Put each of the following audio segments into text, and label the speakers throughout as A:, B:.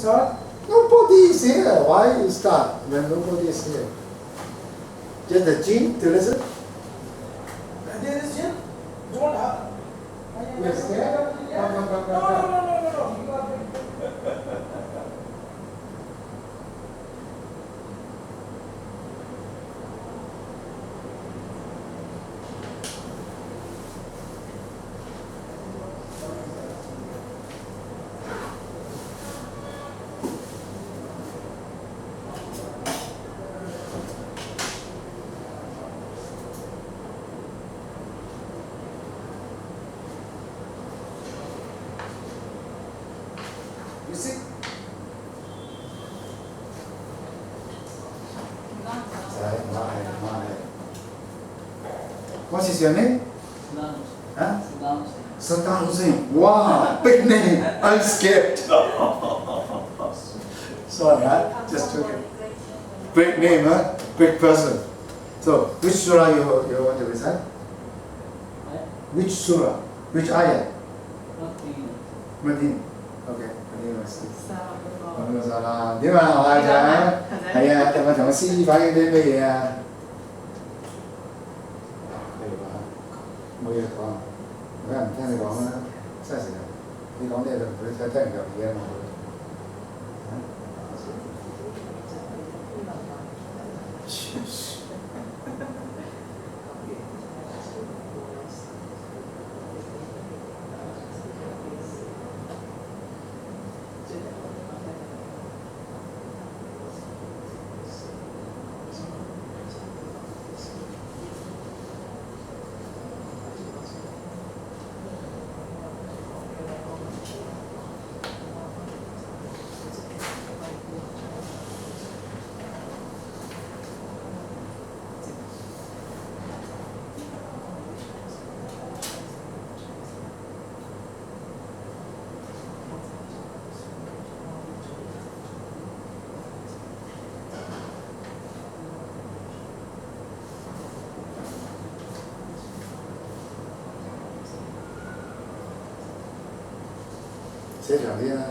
A: start? Nobody is here. Why you start when nobody is here? Just the jinn to listen?
B: There is jinn. Don't have.
A: Yes, yeah.
B: No. You are
A: You see? What is your name? Huh? Saddam Hussein. Wow, big name. I'm scared. Sorry, huh? Just joking. Big name, huh? Big person. So, which surah you want to recite? Which surah? Which ayah? Medina. Okay, Medina Masjid. Waalaikumsalam. 點啊，我阿仔？係啊，有冇同個司機反映啲咩嘢啊？冇嘢講，我又唔聽你講啦，真係成日你講啲嘢就佢聽唔入耳啊嘛。寫長啲啦。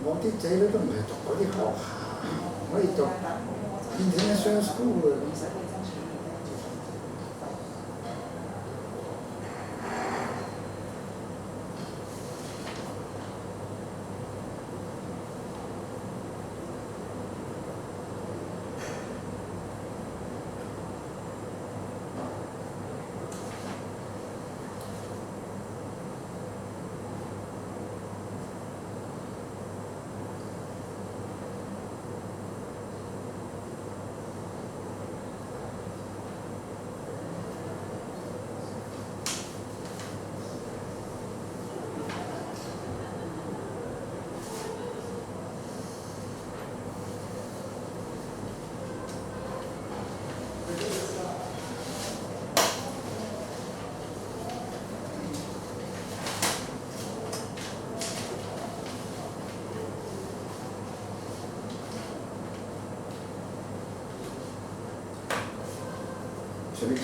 A: 我啲仔女都唔係讀嗰啲學校，可以讀 international school 嘅。随便。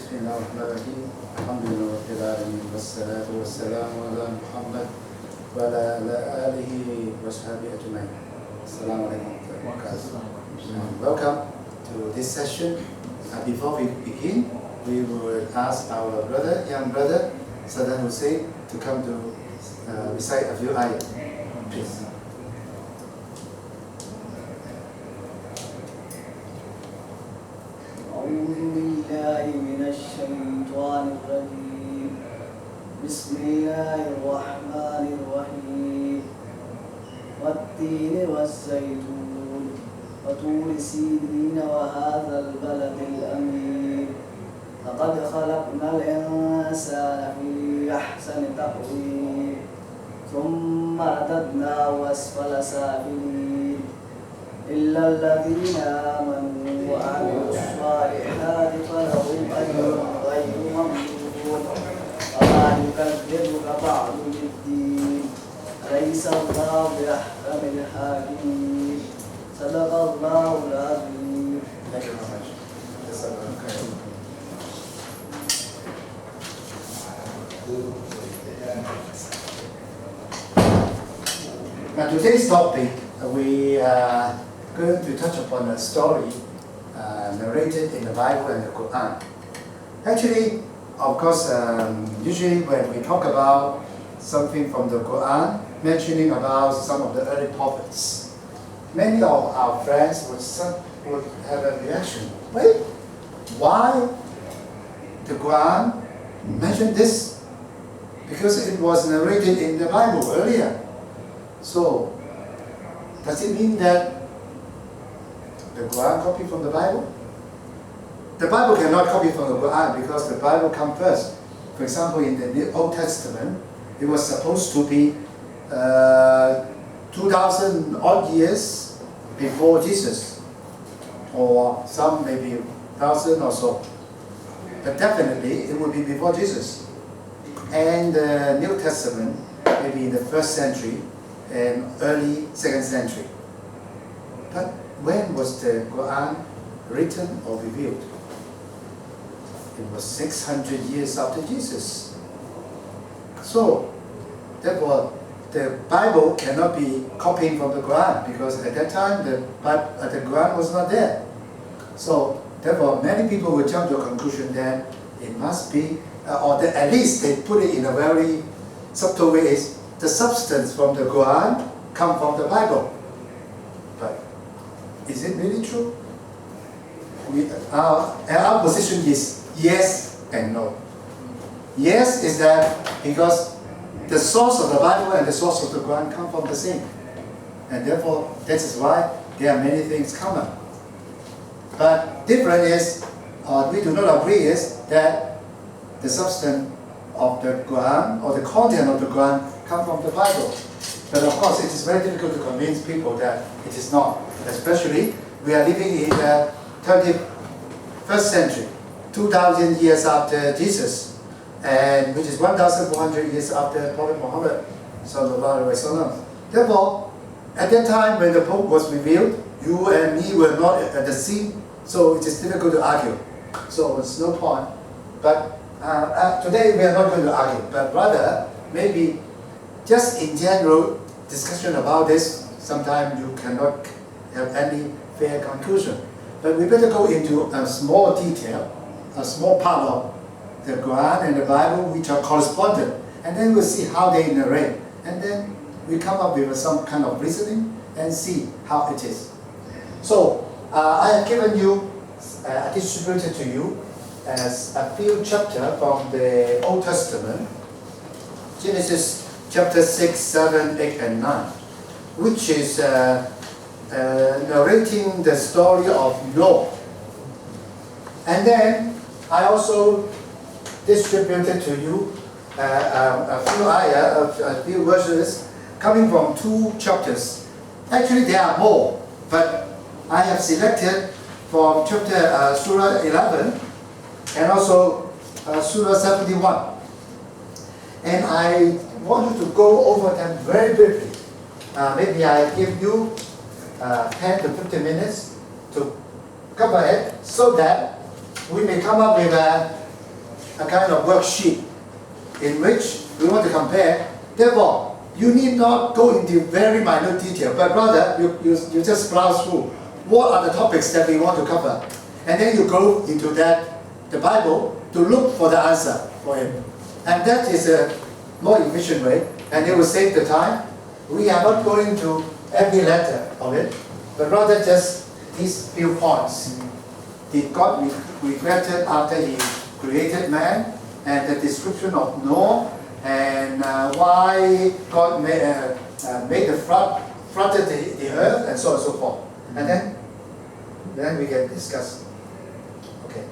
A: بسم الله الرحمن الرحيم الحمد لله رب العالمين والصلاة والسلام على محمد وعلى آله وصحبه أجمعين. السلام عليكم ورحمة الله وبركاته. Welcome to this session. Before we begin, we will ask our young brother, Saddam Hussein, to come to recite a few ayat. Please.
C: أعوذ بالله من الشيطان الرجيم. بسم الله الرحمن الرحيم. والتين والزيتون وطور سينين وهذا البلد الأمين. لقد خلقنا الإنسان في أحسن تقويم ثم رددناه أسفل سافلين إلا الذين آمنوا وعملوا الصالحات فلهم أجر غير ممنون. وما يكذبك بعد بالدين أليس الله بأحكم الحاكمين. صدق الله العظيم.
A: Thank you very much. Now today's topic, we are going to touch upon a story narrated in the Bible and the Qur'an. Actually, of course, usually when we talk about something from the Qur'an, mentioning about some of the early prophets, many of our friends would have a reaction. Wait, why the Qur'an mentioned this? Because it was narrated in the Bible earlier. So, does it mean that the Quran copied from the Bible? The Bible cannot copy from the Quran because the Bible comes first. For example, in the Old Testament, it was supposed to be 2,000 odd years before Jesus, or some maybe 1,000 or so. But definitely, it would be before Jesus. And the New Testament, maybe in the 1st century, and early 2nd century. But when was the Quran written or revealed? It was 600 years after Jesus. So, therefore, the Bible cannot be copied from the Quran because at that time the Quran was not there. So, therefore, many people will jump to a conclusion that it must be, or that at least they put it in a very subtle way, is the substance from the Quran come from the Bible. But is it really true? Our position is yes and no. Yes is that because the source of the Bible and the source of the Quran come from the same. And therefore, that is why there are many things common. But different is, or we do not agree is, that the substance of the Quran or the content of the Quran come from the Bible. But of course, it is very difficult to convince people that it is not. Especially, we are living in the 21st century, 2,000 years after Jesus, and which is 1,400 years after Prophet Muhammad sallallahu alaihi wasallam. Therefore, at that time when the book was revealed, you and me were not at the scene, so it is difficult to argue. So it's no point. But today we are not going to argue, but rather maybe just in general discussion about this. Sometimes you cannot have any fair conclusion. But we better go into a small detail, a small part of the Quran and the Bible which are correspondent, and then we'll see how they narrate. And then we come up with some kind of reasoning and see how it is. So I have given you, distributed to you as a few chapters from the Old Testament, Genesis chapter 6, 7, 8, and 9, which is narrating the story of Noah. And then I also distributed to you a few verses coming from 2 chapters. Actually, there are more, but I have selected from chapter Surah 11 and also Surah 71. And I want you to go over them very briefly. Maybe I give you 10 to 15 minutes to cover it so that we may come up with a kind of worksheet in which we want to compare. Therefore, you need not go into very minute detail, but rather you just browse through what are the topics that we want to cover. And then you go into the Bible, to look for the answer for him. And that is a more efficient way, and it will save the time. We are not going to every letter of it, but rather just these few points. Did God regretted after he created man, and the description of Noah, and why God made the flooded the earth, and so on and so forth. And then we can discuss. Okay.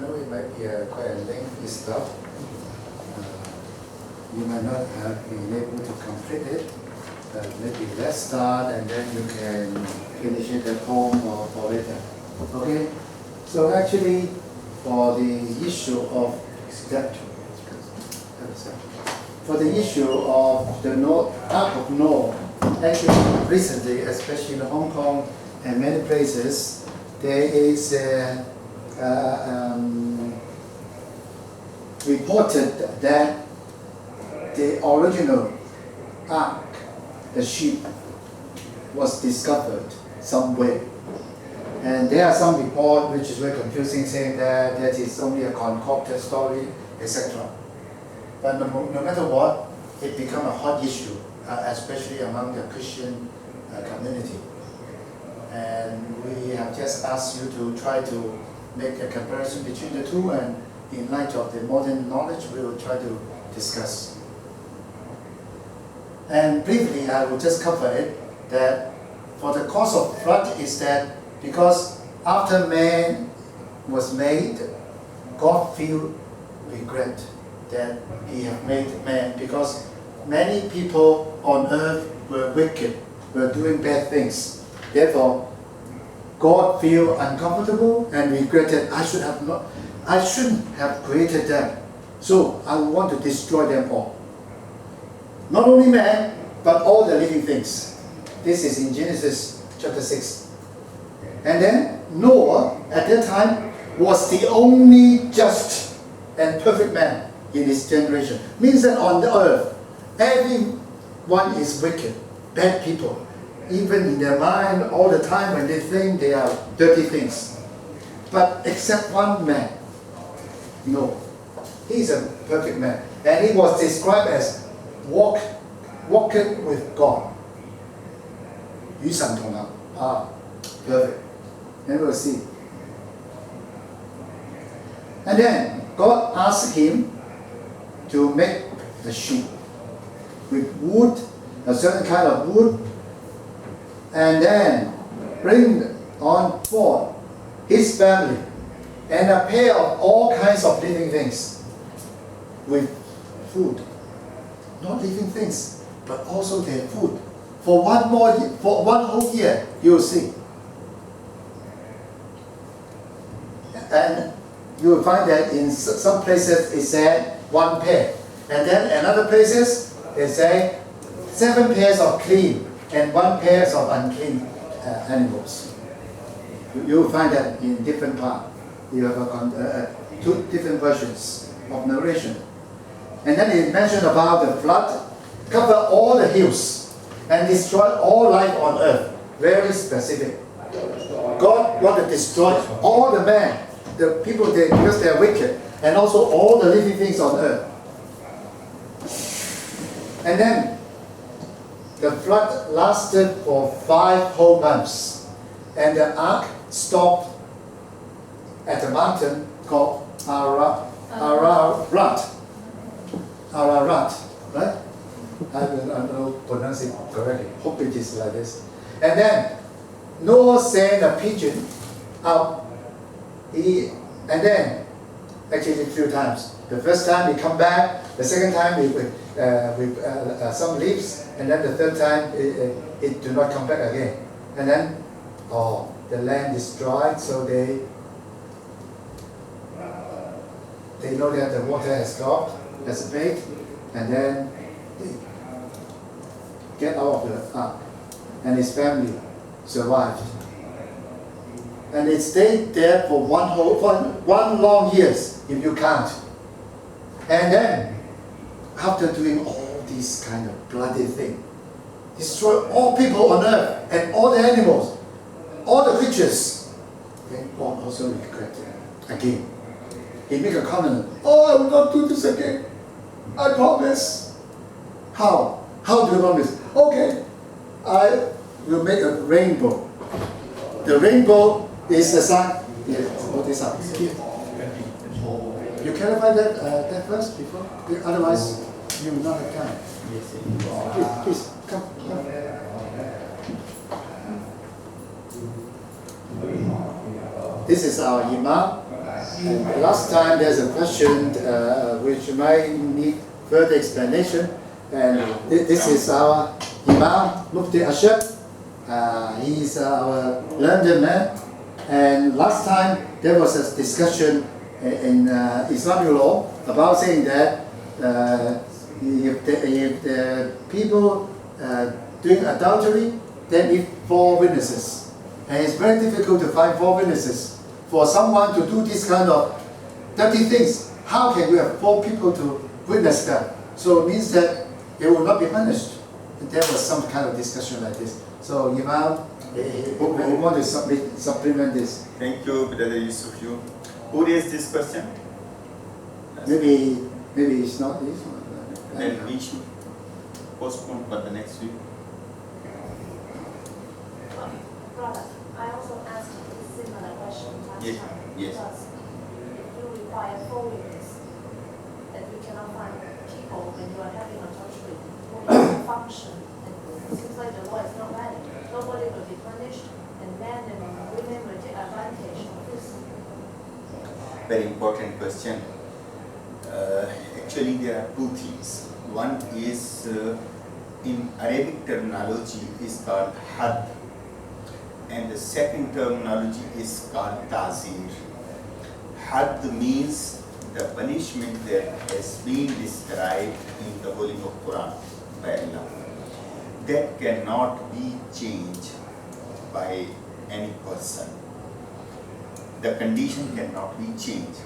A: know it might be quite a lengthy stuff. You might not have been able to complete it. Maybe let's start and then you can finish it at home or for later. Okay? So actually, for the issue of the Ark of Noah, actually recently, especially in Hong Kong and many places, there is reported that the original ark, the ship, was discovered somewhere. And there are some report which is very confusing, saying that that is only a concocted story, etc. But no matter what, it become a hot issue, especially among the Christian community. And we have just asked you to try to make a comparison between the two, and in light of the modern knowledge, we will try to discuss. And briefly, I will just cover it, that for the cause of flood is that because after man was made, God feel regret that he had made man, because many people on earth were wicked, were doing bad things. Therefore, God feel uncomfortable and regretted, I shouldn't have created them. So I want to destroy them all. Not only man, but all the living things. This is in Genesis chapter 6. And then Noah, at that time, was the only just and perfect man in his generation. Means that on the earth, everyone is wicked, bad people. Even in their mind, all the time when they think they are dirty things. But except one man, no. He's a perfect man. And he was described as walking with God. 與神同行. Perfect. And we'll see. And then God asked him to make a sheep with wood, a certain kind of wood, and then bring on board his family and a pair of all kinds of living things with food. Not living things, but also their food. For one whole year, you will see. And you will find that in some places it said one pair. And then another places it say 7 pairs of clean and 1 pair of unclean animals. You will find that in different parts. You have 2 different versions of narration. And then it mentioned about the flood, cover all the hills and destroy all life on earth. Very specific. God wanted to destroy all the men, the people there, because they are wicked, and also all the living things on earth. And then the flood lasted for 5 whole months, and the ark stopped at a mountain called Ararat, right? I don't know pronounce it correctly. Hope it is like this. And then Noah sent a pigeon out. And then actually 2 times. The first time he come back. The second time with some leaves, and then the third time it do not come back again. And then the land is dry, so they know that the water has stopped, has abated, and then they get out of the ark, and his family survived. And it stayed there for one long years, if you count. And then, after doing all these kind of bloody thing, destroy all people on earth and all the animals, all the creatures, then God also regretted again. He made a covenant. I will not do this again. I promise. How? How do you promise? Okay, I will make a rainbow. The rainbow is the sign. Yes, what is that? You clarify that first before? Otherwise, you will not have time. Please, come. This is our Imam. And last time there's a question which might need further explanation, and this is our Imam Mufti Ashab. He's our learned man, and last time there was a discussion in Islamic law about saying that if the people doing adultery, then if 4 witnesses, and it's very difficult to find 4 witnesses for someone to do this kind of dirty things. How can we have 4 people to witness that? So it means that they will not be punished. There was some kind of discussion like this. So Imam, we want to supplement this.
D: Thank you, Brother Yusuf Yu. Who raised this question?
A: Maybe it's not this one.
D: Then we should postpone for the next week.
E: Brother, I also asked a similar question last
D: Yes,
E: time.
D: yes.
E: Because if you require 4 witnesses, that you cannot find people when you are having adultery who can function, and it seems like the law is not valid. Nobody will be punished, and men and women will take advantage of this.
D: Very important question. Actually, there are 2 things. One is in Arabic terminology is called had, and the second terminology is called tazir. Had means the punishment that has been described in the Holy Book Qur'an by Allah. That cannot be changed by any person. The condition cannot be changed.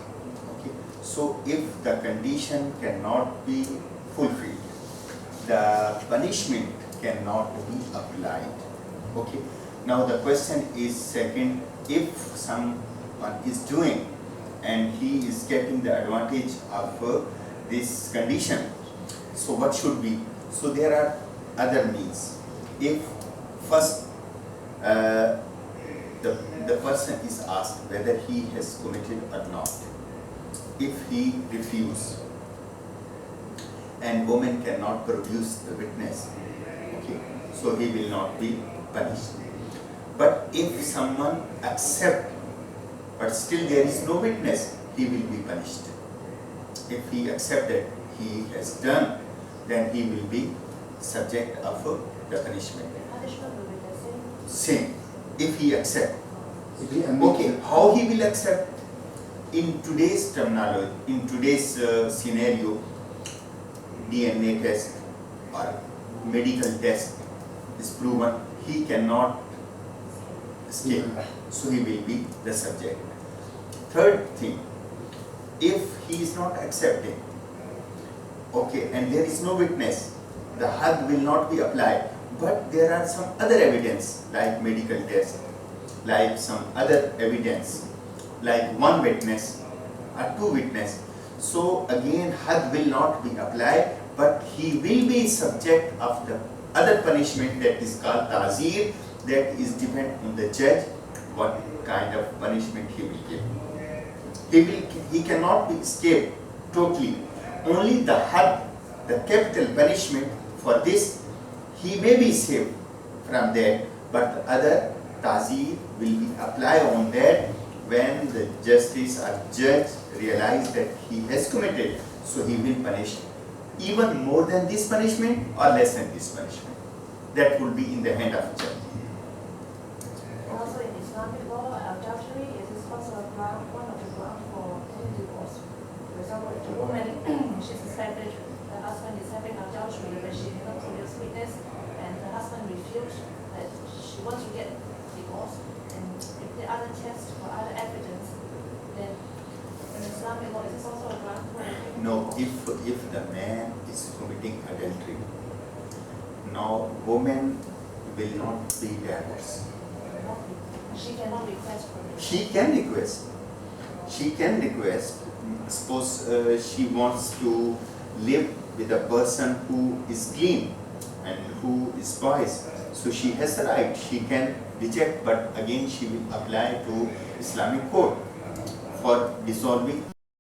D: Okay. So if the condition cannot be fulfilled, the punishment cannot be applied. Okay. Now the question is second, if someone is doing and he is getting the advantage of this condition, so what should be? So there are other means. If first the person is asked whether he has committed or not, if he refuses and woman cannot produce the witness, okay, so he will not be punished. But if someone accepts, but still there is no witness, he will be punished. If he accepted he has done, then he will be subject of the punishment.
E: Punishment will be the same.
D: Same, if he accepts.
A: Okay.
D: How he will accept? In today's terminology, in today's scenario, DNA test or medical test is proven, he cannot escape, so he will be the subject. Third thing, if he is not accepting, okay, and there is no witness, the had will not be applied, but there are some other evidence like medical test, like some other evidence, like 1 witness or 2 witness. So again, had will not be applied, but he will be subject of the other punishment that is called tazir, that is depend on the judge what kind of punishment he will give. He cannot be escaped totally. Only the had, the capital punishment for this, he may be saved from that, but the other tazir will be applied on that when the justice or judge realize that he has committed, so he will punish even more than this punishment or less than this punishment. That will be in the hand of judge.
E: Also in Islamic law, adultery is also a ground, one of the grounds for any divorce. For example, if the woman, she suspected the husband is having adultery, but she cannot produce witness, and the husband refused that she wants to get divorced, and if the other test for other evidence, then in Islamic law, is this also a ground for
D: No, if the man is committing adultery, now woman will not be divorced.
E: She cannot request for it.
D: She can request. She can request. Suppose she wants to live with a person who is clean and who is pious. So she has the right. She can reject, but again she will apply to Islamic court for dissolving